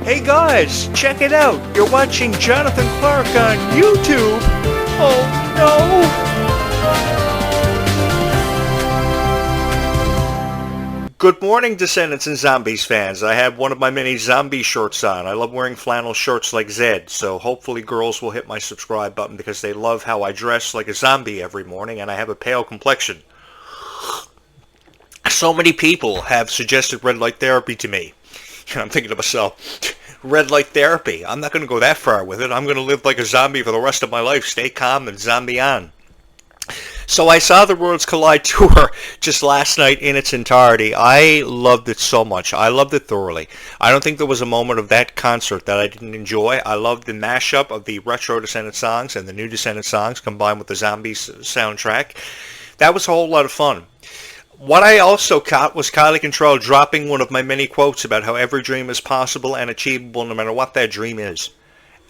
Hey guys, check it out. You're watching Jonathan Clarke on YouTube. Oh no. Good morning, Descendants and Zombies fans. I have one of my many zombie shorts on. I love wearing flannel shorts like Zed, so hopefully girls will hit my subscribe button because they love how I dress like a zombie every morning and I have a pale complexion. So many people have suggested red light therapy to me. And I'm thinking to myself, red light therapy? I'm not going to go that far with it. I'm going to live like a zombie for the rest of my life. Stay calm and zombie on. So I saw the Worlds Collide tour just last night in its entirety. I loved it so much. I loved it thoroughly. I don't think there was a moment of that concert that I didn't enjoy. I loved the mashup of the retro Descendant songs and the new Descendant songs combined with the Zombies soundtrack. That was a whole lot of fun. What I also caught was Kylie Control dropping one of my many quotes about how every dream is possible and achievable no matter what that dream is.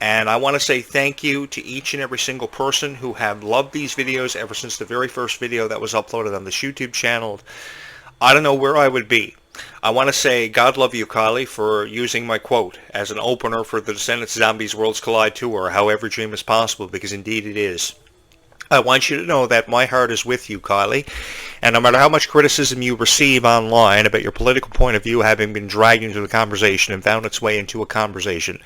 And I want to say thank you to each and every single person who have loved these videos ever since the very first video that was uploaded on this YouTube channel. I don't know where I would be. I want to say God love you, Kylie, for using my quote as an opener for the Descendants Zombies Worlds Collide Tour, how every dream is possible, because indeed it is. I want you to know that my heart is with you, Kylie, and no matter how much criticism you receive online about your political point of view having been dragged into the conversation and found its way into a conversation,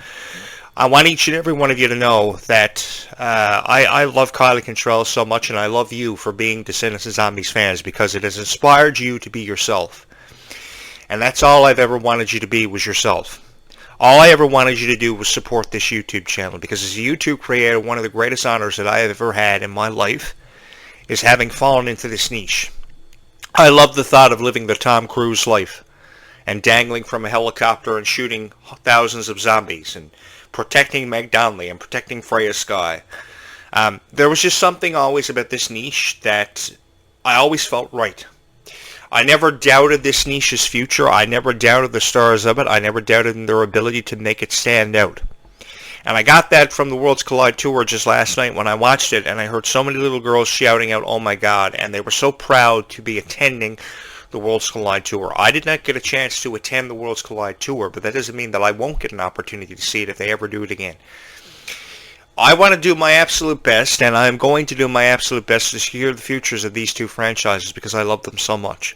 I want each and every one of you to know that I love Kylie Control so much, and I love you for being Descendants and Zombies fans because it has inspired you to be yourself. And that's all I've ever wanted you to be, was yourself. All I ever wanted you to do was support this YouTube channel, because as a YouTube creator, one of the greatest honors that I have ever had in my life is having fallen into this niche. I love the thought of living the Tom Cruise life and dangling from a helicopter and shooting thousands of zombies and protecting Meg Donnelly and protecting Freya Sky. There was just something always about this niche that I always felt right. I never doubted this niche's future. I never doubted the stars of it. I never doubted in their ability to make it stand out. And I got that from the Worlds Collide tour just last night when I watched it, and I heard so many little girls shouting out, "Oh my God," and they were so proud to be attending the Worlds Collide tour. I did not get a chance to attend the Worlds Collide tour, but that doesn't mean that I won't get an opportunity to see it if they ever do it again. I want to do my absolute best, and I'm going to do my absolute best to secure the futures of these two franchises because I love them so much.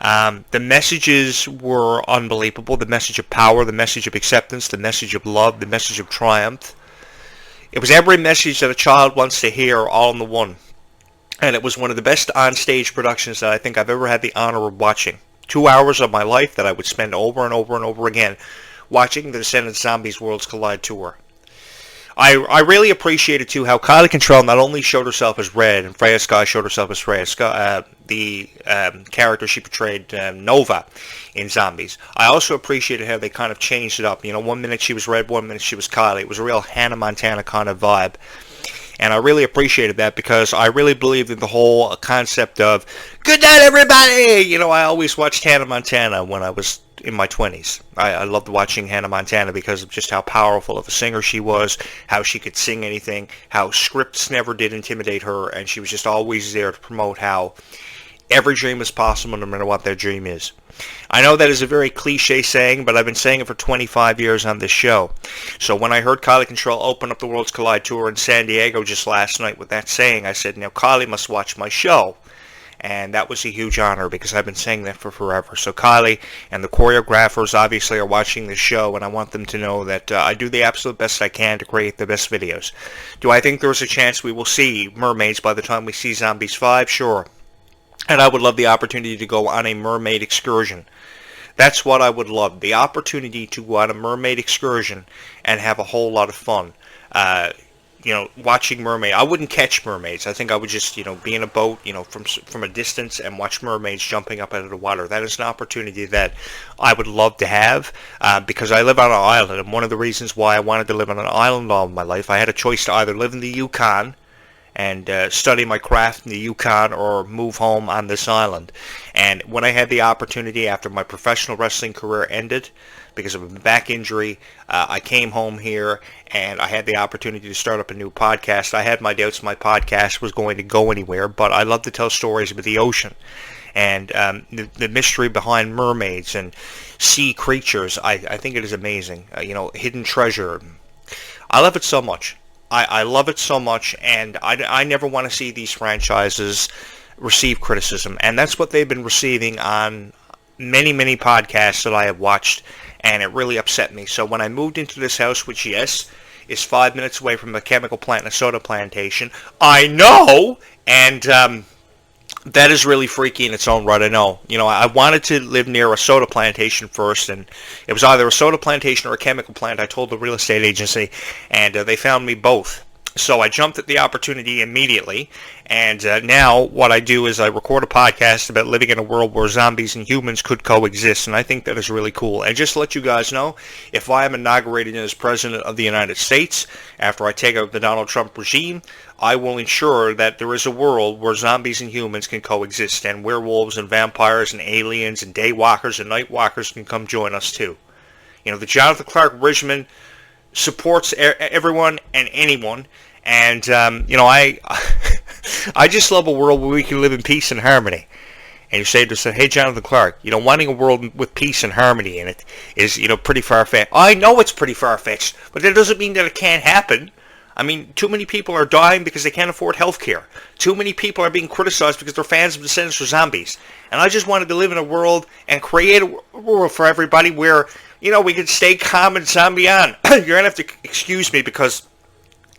The messages were unbelievable. The message of power, the message of acceptance, the message of love, the message of triumph. It was every message that a child wants to hear all in the one. And it was one of the best on-stage productions that I think I've ever had the honor of watching. 2 hours of my life that I would spend over and over and over again watching the Descendants Zombies Worlds Collide tour. I really appreciated, too, how Kylie Control not only showed herself as Red and Freya Sky showed herself as Freya Sky, the character she portrayed, Nova, in Zombies. I also appreciated how they kind of changed it up. You know, 1 minute she was Red, 1 minute she was Kylie. It was a real Hannah Montana kind of vibe. And I really appreciated that because I really believed in the whole concept of, "Good night, everybody!" You know, I always watched Hannah Montana when I was in my 20s. I loved watching Hannah Montana because of just how powerful of a singer she was, how she could sing anything, how scripts never did intimidate her, and she was just always there to promote how every dream is possible no matter what their dream is. I know that is a very cliche saying, but I've been saying it for 25 years on this show. So when I heard Kylie Control open up the Worlds Collide tour in San Diego just last night with that saying, I said, now Kylie must watch my show. And that was a huge honor because I've been saying that for forever. So Kylie and the choreographers obviously are watching this show, and I want them to know that I do the absolute best I can to create the best videos. Do I think there's a chance we will see mermaids by the time we see Zombies 5? Sure. And I would love the opportunity to go on a mermaid excursion. That's what I would love. The opportunity to go on a mermaid excursion and have a whole lot of fun. You know, watching mermaid. I wouldn't catch mermaids. I think I would just, you know, be in a boat, you know, from a distance and watch mermaids jumping up out of the water. That is an opportunity that I would love to have because I live on an island. And one of the reasons why I wanted to live on an island all my life, I had a choice to either live in the Yukon and study my craft in the Yukon or move home on this island. And when I had the opportunity after my professional wrestling career ended because of a back injury, I came home here and I had the opportunity to start up a new podcast. I had my doubts my podcast was going to go anywhere, but I love to tell stories about the ocean. and the mystery behind mermaids and sea creatures. I think it is amazing. Hidden treasure. I love it so much. I love it so much, and I never want to see these franchises receive criticism, and that's what they've been receiving on many, many podcasts that I have watched, and it really upset me. So when I moved into this house, which, yes, is 5 minutes away from a chemical plant and a soda plantation, I know, and that is really freaky in its own right, I know. I wanted to live near a soda plantation first, and it was either a soda plantation or a chemical plant. I told the real estate agency, and they found me both. So I jumped at the opportunity immediately, and now what I do is I record a podcast about living in a world where zombies and humans could coexist, and I think that is really cool. And just to let you guys know, if I am inaugurated as President of the United States, after I take out the Donald Trump regime, I will ensure that there is a world where zombies and humans can coexist, and werewolves and vampires and aliens and daywalkers and nightwalkers can come join us too. The Jonathan Clarke regimen supports everyone and anyone, and I I just love a world where we can live in peace and harmony. And you say to yourself, hey, Jonathan Clarke, wanting a world with peace and harmony in it is, pretty far-fetched. I know it's pretty far-fetched, but that doesn't mean that it can't happen. I mean, too many people are dying because they can't afford health care. Too many people are being criticized because they're fans of Descendants or zombies. And I just wanted to live in a world and create a world for everybody where, we can stay calm and zombie on. You're going to have to excuse me because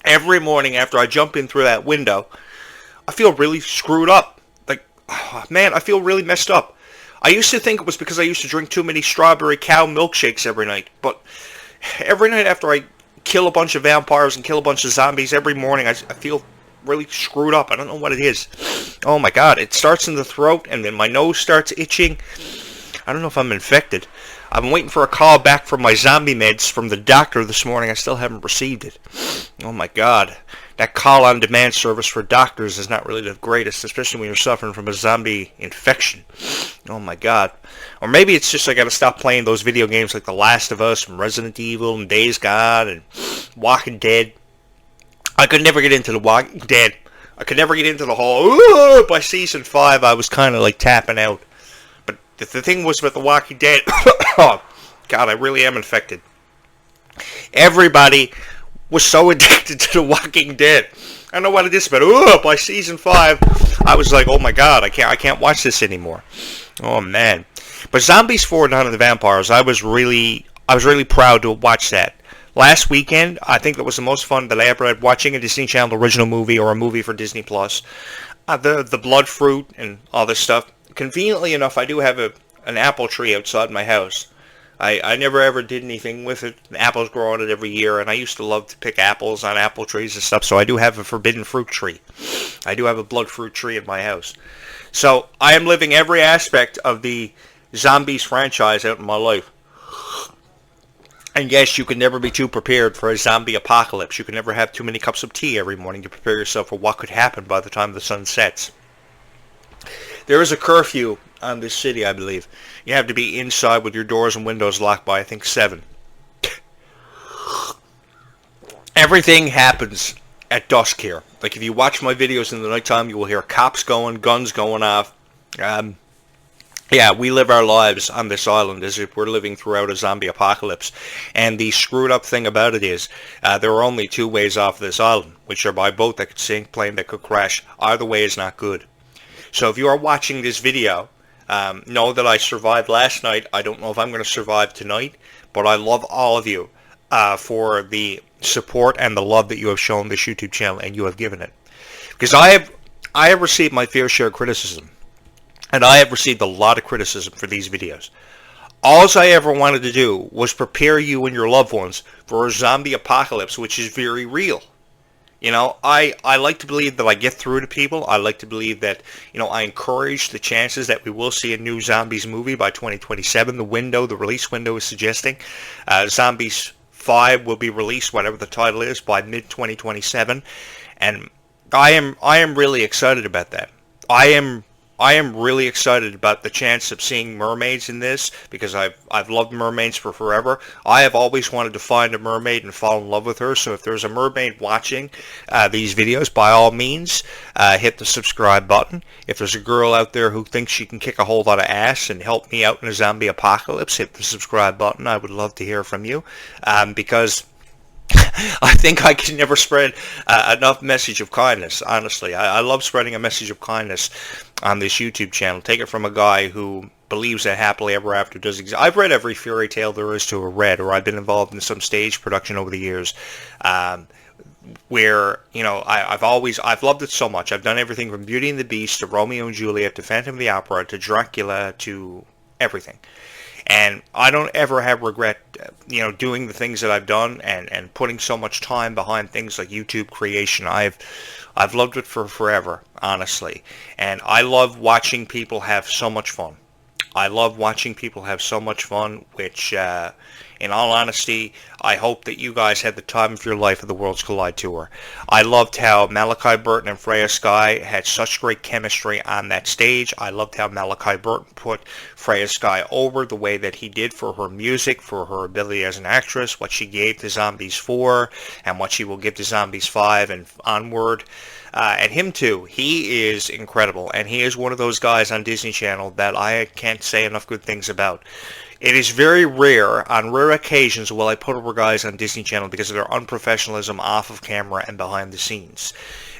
every morning after I jump in through that window, I feel really screwed up. Like, oh, man, I feel really messed up. I used to think it was because I used to drink too many strawberry cow milkshakes every night. But every night after I kill a bunch of vampires and kill a bunch of zombies, every morning I feel really screwed up. I don't know what it is. Oh my god, it starts in the throat and then my nose starts itching. I don't know if I'm infected. I've been waiting for a call back from my zombie meds from the doctor this morning. I still haven't received it. Oh my god. That call-on-demand service for doctors is not really the greatest, especially when you're suffering from a zombie infection. Oh my god. Or maybe it's just I gotta stop playing those video games like The Last of Us and Resident Evil and Days Gone and Walking Dead. I could never get into The Walking Dead. I could never get into the whole, by season 5 I was kind of like tapping out. But the thing was with The Walking Dead, oh god, I really am infected. Everybody was so addicted to The Walking Dead. I don't know what it is, but by season 5, I was like, oh my god, I can't watch this anymore. Oh man. But Zombies 4: Dawn of the Vampires, I was really proud to watch that. Last weekend, I think that was the most fun that I ever had watching a Disney Channel original movie or a movie for Disney Plus. The blood fruit and all this stuff. Conveniently enough, I do have an apple tree outside my house. I never ever did anything with it. Apples grow on it every year, and I used to love to pick apples on apple trees and stuff, so I do have a forbidden fruit tree. I do have a blood fruit tree in my house. So I am living every aspect of the Zombies franchise out in my life. And yes, you can never be too prepared for a zombie apocalypse. You can never have too many cups of tea every morning to prepare yourself for what could happen by the time the sun sets. There is a curfew on this city, I believe. You have to be inside with your doors and windows locked by, I think, 7. Everything happens at dusk here. Like, if you watch my videos in the nighttime, you will hear cops going, guns going off. Yeah, we live our lives on this island as if we're living throughout a zombie apocalypse. And the screwed up thing about it is, there are only 2 ways off this island, which are by boat that could sink, plane that could crash. Either way is not good. So if you are watching this video, know that I survived last night. I don't know if I'm going to survive tonight, but I love all of you for the support and the love that you have shown this YouTube channel and you have given it. Because I have received my fair share of criticism, and I have received a lot of criticism for these videos. All I ever wanted to do was prepare you and your loved ones for a zombie apocalypse, which is very real. You know, I like to believe that I get through to people. I like to believe that, I encourage the chances that we will see a new Zombies movie by 2027. The release window is suggesting. Zombies 5 will be released, whatever the title is, by mid-2027. And I am really excited about that. I am I am really excited about the chance of seeing mermaids in this because I've loved mermaids for forever. I have always wanted to find a mermaid and fall in love with her. So if there's a mermaid watching these videos, by all means, hit the subscribe button. If there's a girl out there who thinks she can kick a whole lot of ass and help me out in a zombie apocalypse, hit the subscribe button. I would love to hear from you because I think I can never spread enough message of kindness, honestly. I love spreading a message of kindness on this YouTube channel. Take it from a guy who believes that happily ever after does exist. I've read every fairy tale there is to have read, or I've been involved in some stage production over the years. Where, you know, I've loved it so much. I've done everything from Beauty and the Beast to Romeo and Juliet to Phantom of the Opera to Dracula to everything. And I don't ever have regret, you know, doing the things that I've done and putting so much time behind things like YouTube creation. I've loved it for forever, honestly. And I love watching people have so much fun. I love watching people have so much fun, which, in all honesty, I hope that you guys had the time of your life at the Worlds Collide Tour. I loved how Malachi Burton and Freya Sky had such great chemistry on that stage. I loved how Malachi Burton put Freya Sky over the way that he did for her music, for her ability as an actress, what she gave to Zombies 4, and what she will give to Zombies 5 and onward. And him too, he is incredible, and he is one of those guys on Disney Channel that I can't say enough good things about. It is very rare, on rare occasions, will I put over guys on Disney Channel because of their unprofessionalism off of camera and behind the scenes.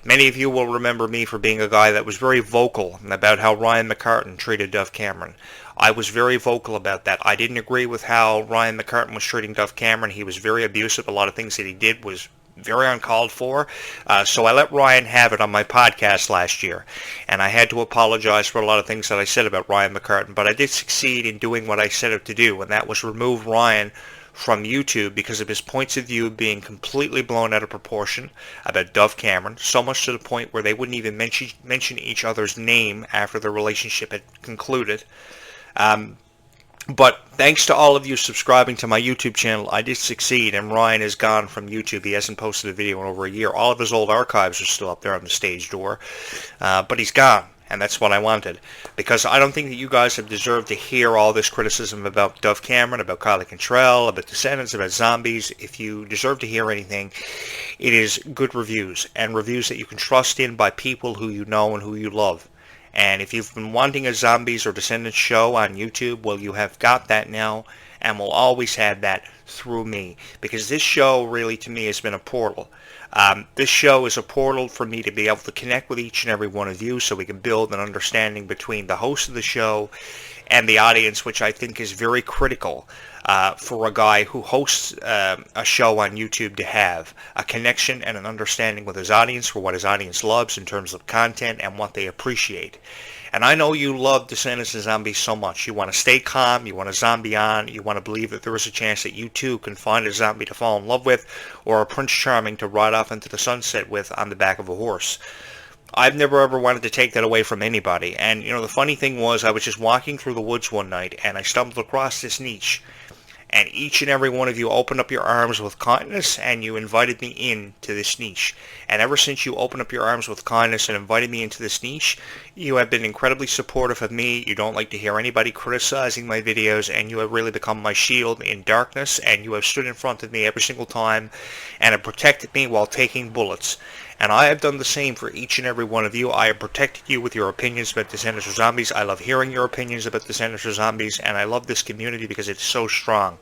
Many of you will remember me for being a guy that was very vocal about how Ryan McCartan treated Dove Cameron. I was very vocal about that. I didn't agree with how Ryan McCartan was treating Dove Cameron. He was very abusive. A lot of things that he did was very uncalled for. So I let Ryan have it on my podcast last year. And I had to apologize for a lot of things that I said about Ryan McCartan. But I did succeed in doing what I set out to do, and that was remove Ryan from YouTube because of his points of view being completely blown out of proportion about Dove Cameron, so much to the point where they wouldn't even mention each other's name after the relationship had concluded. But thanks to all of you subscribing to my YouTube channel, I did succeed, and Ryan is gone from YouTube. He hasn't posted a video in over a year. All of his old archives are still up there on the stage door, but he's gone, and that's what I wanted. Because I don't think that you guys have deserved to hear all this criticism about Dove Cameron, about Kylie Cantrell, about Descendants, about Zombies. If you deserve to hear anything, it is good reviews, and reviews that you can trust in by people who you know and who you love. And if you've been wanting a Zombies or Descendants show on YouTube, well, you have got that now, and will always have that through me. Because this show, really, to me, has been a portal. This show is a portal for me to be able to connect with each and every one of you so we can build an understanding between the host of the show and the audience, which I think is very critical for a guy who hosts a show on YouTube to have a connection and an understanding with his audience for what his audience loves in terms of content and what they appreciate. And I know you love Descendants and Zombies so much. You want to stay calm, you want a zombie on, you want to believe that there is a chance that you too can find a zombie to fall in love with, or a Prince Charming to ride off into the sunset with on the back of a horse. I've never ever wanted to take that away from anybody. And, you know, the funny thing was I was just walking through the woods one night and I stumbled across this niche. And each and every one of you opened up your arms with kindness and you invited me into this niche. And ever since you opened up your arms with kindness and invited me into this niche, you have been incredibly supportive of me. You don't like to hear anybody criticizing my videos, and you have really become my shield in darkness, and you have stood in front of me every single time and have protected me while taking bullets. And I have done the same for each and every one of you. I have protected you with your opinions about Descendants or Zombies. I love hearing your opinions about Descendants or Zombies, and I love this community because it's so strong.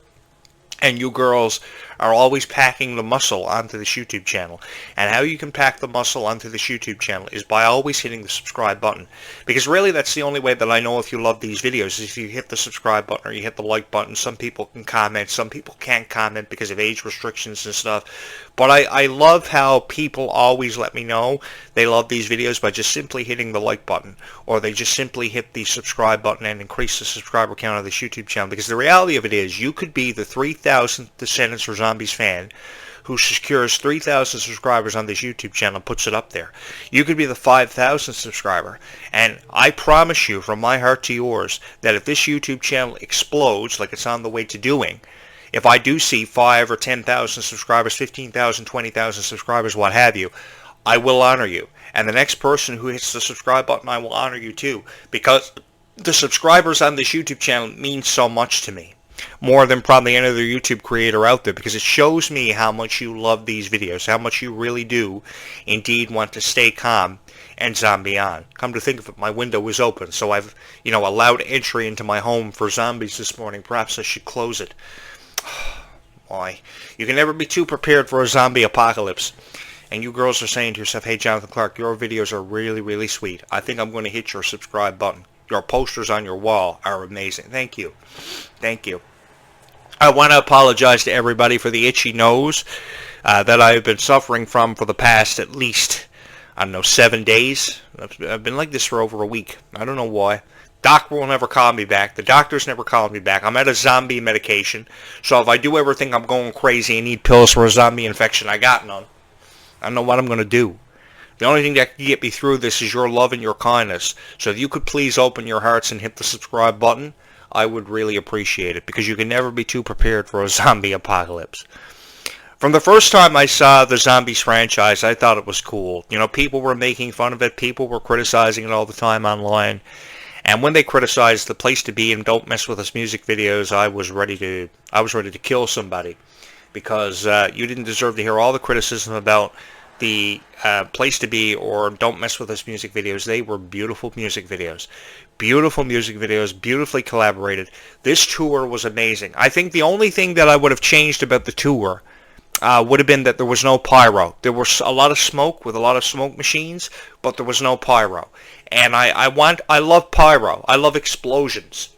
And you girls are always packing the muscle onto this YouTube channel. And how you can pack the muscle onto this YouTube channel is by always hitting the subscribe button. Because really that's the only way that I know if you love these videos is if you hit the subscribe button or you hit the like button. Some people can comment, some people can't comment because of age restrictions and stuff. But I love how people always let me know they love these videos by just simply hitting the like button, or they just simply hit the subscribe button and increase the subscriber count of this YouTube channel. Because the reality of it is, you could be the 3,000th Descendants or Zombies fan who secures 3,000 subscribers on this YouTube channel and puts it up there. You could be the 5,000th subscriber, and I promise you from my heart to yours that if this YouTube channel explodes like it's on the way to doing, if I do see 5 or 10,000 subscribers, 15,000, 20,000 subscribers, what have you, I will honor you. And the next person who hits the subscribe button, I will honor you too, because the subscribers on this YouTube channel mean so much to me. More than probably any other YouTube creator out there, because it shows me how much you love these videos, how much you really do indeed want to stay calm and zombie on. Come to think of it, my window was open, so I've, allowed entry into my home for zombies this morning. Perhaps I should close it. Why? You can never be too prepared for a zombie apocalypse. And you girls are saying to yourself, hey, Jonathan Clarke, your videos are really, really sweet. I think I'm going to hit your subscribe button. Your posters on your wall are amazing. Thank you. Thank you. I want to apologize to everybody for the itchy nose that I've been suffering from for the past at least, 7 days. I've been like this for over a week. I don't know why. Doctor will never call me back. The doctor's never called me back. I'm at a zombie medication. So if I do ever think I'm going crazy and need pills for a zombie infection, I got none. I don't know what I'm going to do. The only thing that can get me through this is your love and your kindness. So if you could please open your hearts and hit the subscribe button, I would really appreciate it, because you can never be too prepared for a zombie apocalypse. From the first time I saw the Zombies franchise, I thought it was cool. People were making fun of it. People were criticizing it all the time online. And when they criticized The Place to Be and Don't Mess With Us music videos, I was ready to kill somebody, because you didn't deserve to hear all the criticism about the Place to Be or Don't Mess With Us music videos. They were beautiful music videos. Beautiful music videos, beautifully collaborated. This tour was amazing. I think the only thing that I would have changed about the tour would have been that there was no pyro. There was a lot of smoke with a lot of smoke machines, but there was no pyro. And I love pyro. I love explosions.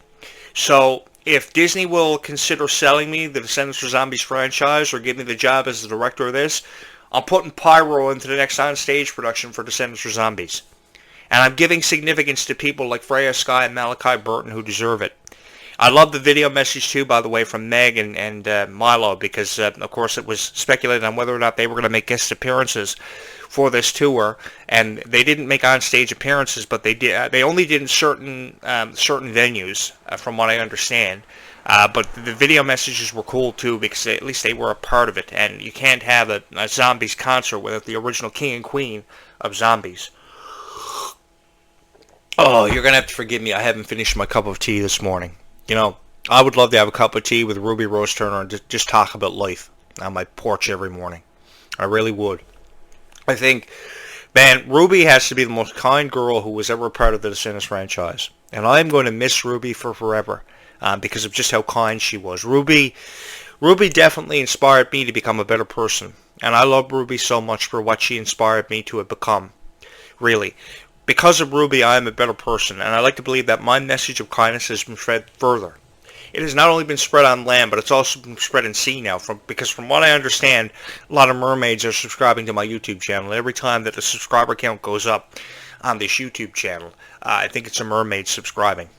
So if Disney will consider selling me the Descendants for Zombies franchise or give me the job as the director of this, I'm putting pyro into the next on-stage production for Descendants for Zombies. And I'm giving significance to people like Freya Sky and Malachi Burton who deserve it. I love the video message too, by the way, from Meg and Milo, because of course it was speculated on whether or not they were going to make guest appearances for this tour, and they didn't make on-stage appearances, but they did. They only did in certain venues, from what I understand. But the video messages were cool too, because at least they were a part of it. And you can't have a Zombies concert without the original king and queen of zombies. Oh, you're going to have to forgive me. I haven't finished my cup of tea this morning. I would love to have a cup of tea with Ruby Rose Turner and just talk about life on my porch every morning. I really would. I think, man, Ruby has to be the most kind girl who was ever a part of the Descendants franchise. And I'm going to miss Ruby for forever because of just how kind she was. Ruby definitely inspired me to become a better person. And I love Ruby so much for what she inspired me to have become. Really. Because of Ruby, I am a better person, and I like to believe that my message of kindness has been spread further. It has not only been spread on land, but it's also been spread in sea now, because from what I understand, a lot of mermaids are subscribing to my YouTube channel. Every time that the subscriber count goes up on this YouTube channel, I think it's a mermaid subscribing.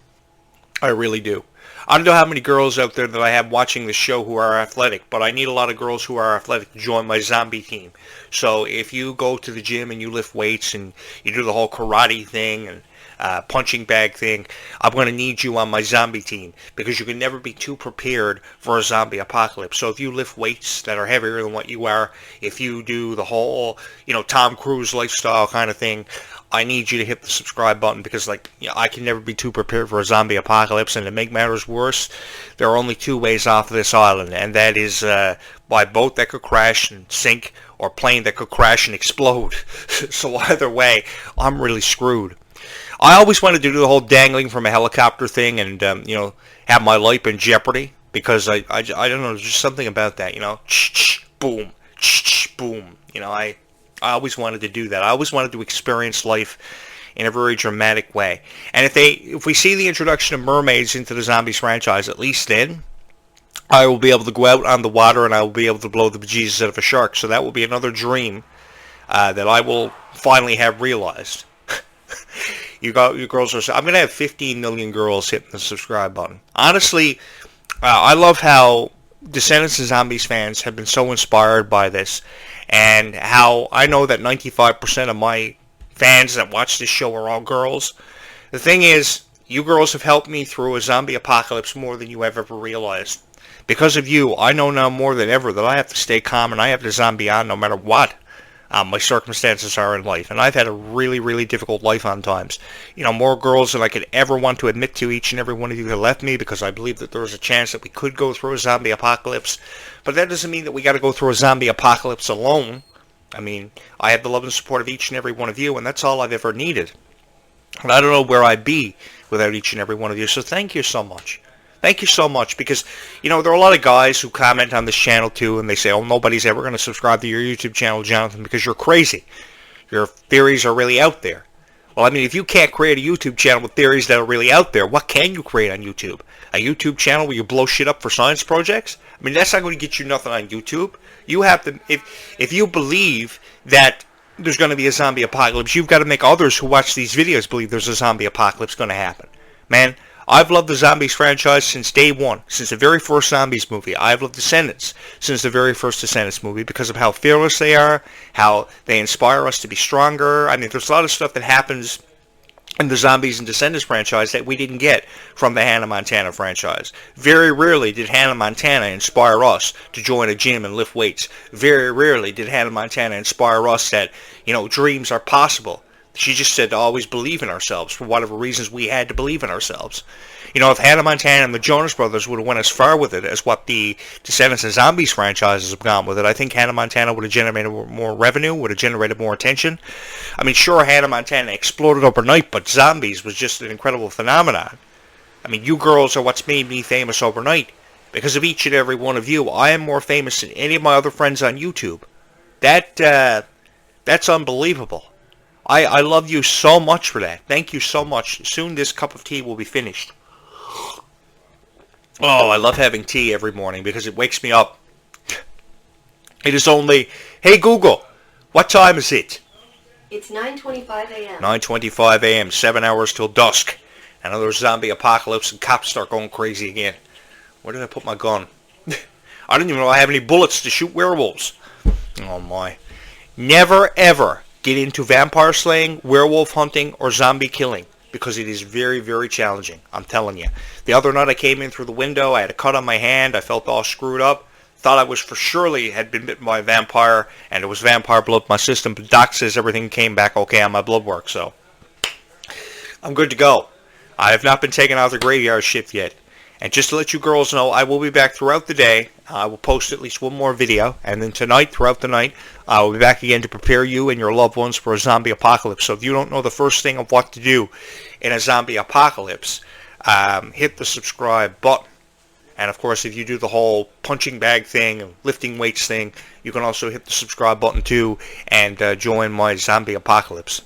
I really do. I don't know how many girls out there that I have watching the show who are athletic, but I need a lot of girls who are athletic to join my zombie team. So if you go to the gym and you lift weights and you do the whole karate thing and punching bag thing, I'm going to need you on my zombie team, because you can never be too prepared for a zombie apocalypse. So if you lift weights that are heavier than what you are, if you do the whole, Tom Cruise lifestyle kind of thing, I need you to hit the subscribe button, because I can never be too prepared for a zombie apocalypse. And to make matters worse, there are only two ways off of this island, and that is by boat that could crash and sink, or plane that could crash and explode. So either way, I'm really screwed. I always wanted to do the whole dangling from a helicopter thing and have my life in jeopardy, because I don't know, there's just something about that, boom, boom. I always wanted to do that. I always wanted to experience life in a very dramatic way. And if we see the introduction of mermaids into the Zombies franchise, at least then, I will be able to go out on the water and I will be able to blow the bejesus out of a shark. So that will be another dream that I will finally have realized. You girls are. I'm going to have 15 million girls hitting the subscribe button. Honestly, I love how Descendants and Zombies fans have been so inspired by this, and how I know that 95% of my fans that watch this show are all girls. The thing is, you girls have helped me through a zombie apocalypse more than you have ever realized. Because of you, I know now more than ever that I have to stay calm and I have to zombie on no matter what. my circumstances are in life. And I've had a really, really difficult life on times. More girls than I could ever want to admit to. Each and every one of you have left me because I believe that there was a chance that we could go through a zombie apocalypse. But that doesn't mean that we got to go through a zombie apocalypse alone. I mean, I have the love and support of each and every one of you, and that's all I've ever needed. And I don't know where I'd be without each and every one of you, so thank you so much. Thank you so much, because, there are a lot of guys who comment on this channel, too, and they say, oh, nobody's ever going to subscribe to your YouTube channel, Jonathan, because you're crazy. Your theories are really out there. Well, I mean, if you can't create a YouTube channel with theories that are really out there, what can you create on YouTube? A YouTube channel where you blow shit up for science projects? I mean, that's not going to get you nothing on YouTube. You have to, if you believe that there's going to be a zombie apocalypse, you've got to make others who watch these videos believe there's a zombie apocalypse going to happen. Man, I've loved the Zombies franchise since day one, since the very first Zombies movie. I've loved Descendants since the very first Descendants movie because of how fearless they are, how they inspire us to be stronger. I mean, there's a lot of stuff that happens in the Zombies and Descendants franchise that we didn't get from the Hannah Montana franchise. Very rarely did Hannah Montana inspire us to join a gym and lift weights. Very rarely did Hannah Montana inspire us that, dreams are possible. She just said to always believe in ourselves for whatever reasons we had to believe in ourselves. If Hannah Montana and the Jonas Brothers would have went as far with it as what the Descendants and Zombies franchises have gone with it, I think Hannah Montana would have generated more revenue, would have generated more attention. I mean, sure, Hannah Montana exploded overnight, but Zombies was just an incredible phenomenon. I mean, you girls are what's made me famous overnight. Because of each and every one of you, I am more famous than any of my other friends on YouTube. That's unbelievable. I love you so much for that. Thank you so much. Soon this cup of tea will be finished. Oh, I love having tea every morning because it wakes me up. It is only, hey Google, what time is it? It's 9:25 a.m. 9:25 a.m., 7 hours till dusk. Another zombie apocalypse and cops start going crazy again. Where did I put my gun? I don't even know I have any bullets to shoot werewolves. Oh my. Never ever get into vampire slaying, werewolf hunting, or zombie killing, because it is very, very challenging. I'm telling you. The other night I came in through the window, I had a cut on my hand, I felt all screwed up, thought I was for surely had been bitten by a vampire, and it was vampire blood in my system, but Doc says everything came back okay on my blood work, so I'm good to go. I have not been taken out of the graveyard shift yet. And just to let you girls know, I will be back throughout the day. I will post at least one more video. And then tonight, throughout the night, I will be back again to prepare you and your loved ones for a zombie apocalypse. So if you don't know the first thing of what to do in a zombie apocalypse, hit the subscribe button. And of course, if you do the whole punching bag thing and lifting weights thing, you can also hit the subscribe button too and join my zombie apocalypse.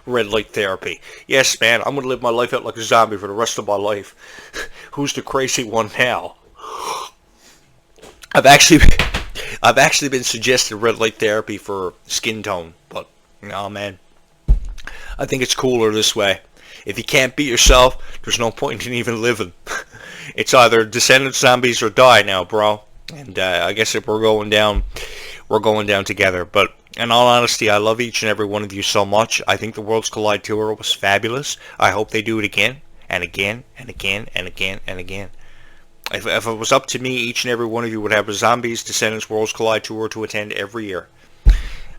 Red light therapy. Yes, man, I'm going to live my life out like a zombie for the rest of my life. Who's the crazy one now? I've actually been suggested red light therapy for skin tone, but no, man. I think it's cooler this way. If you can't beat yourself, there's no point in even living. It's either Descendants, Zombies, or die now, bro. And I guess if we're going down together. But in all honesty, I love each and every one of you so much. I think the Worlds Collide Tour was fabulous. I hope they do it again, and again, and again, and again, and again. If it was up to me, each and every one of you would have a Zombies, Descendants, Worlds Collide Tour to attend every year.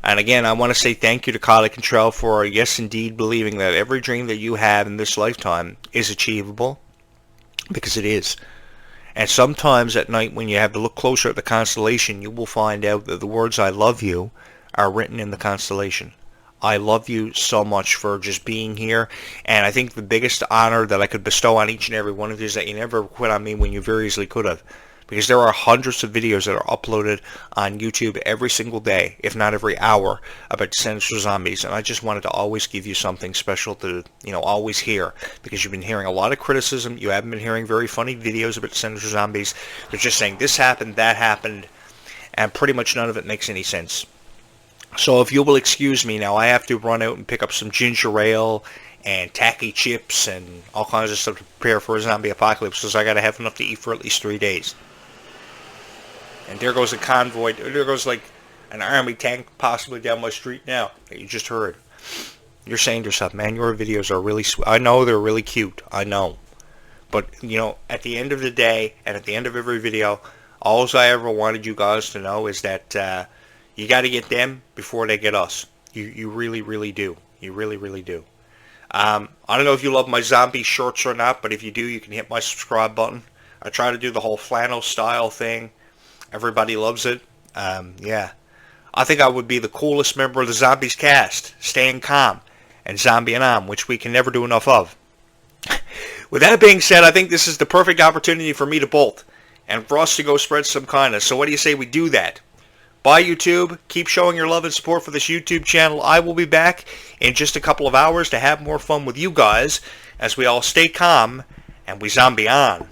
And again, I want to say thank you to Clarke and Clarke for, yes, indeed, believing that every dream that you have in this lifetime is achievable, because it is. And sometimes at night when you have to look closer at the constellation, you will find out that the words I love you are written in the constellation. I love you so much for just being here, and I think the biggest honor that I could bestow on each and every one of you is that you never quit on me when you very easily could have. Because there are hundreds of videos that are uploaded on YouTube every single day, if not every hour, about Descendants or Zombies, and I just wanted to always give you something special to, always hear, because you've been hearing a lot of criticism, you haven't been hearing very funny videos about Descendants or Zombies, they're just saying this happened, that happened, and pretty much none of it makes any sense. So if you will excuse me now, I have to run out and pick up some ginger ale and tacky chips and all kinds of stuff to prepare for a zombie apocalypse, because I got to have enough to eat for at least 3 days. And there goes a convoy, there goes like an army tank possibly down my street now that you just heard. You're saying to yourself, man, your videos are really sweet. I know they're really cute, I know. But, at the end of the day, and at the end of every video, all I ever wanted you guys to know is that, You got to get them before they get us. You really, really do. You really, really do. I don't know if you love my zombie shirts or not, but if you do, you can hit my subscribe button. I try to do the whole flannel style thing. Everybody loves it. Yeah. I think I would be the coolest member of the Zombies cast, staying calm and zombieing on, which we can never do enough of. With that being said, I think this is the perfect opportunity for me to bolt and for us to go spread some kindness. So what do you say we do that? Bye, YouTube. Keep showing your love and support for this YouTube channel. I will be back in just a couple of hours to have more fun with you guys as we all stay calm and we zombie on.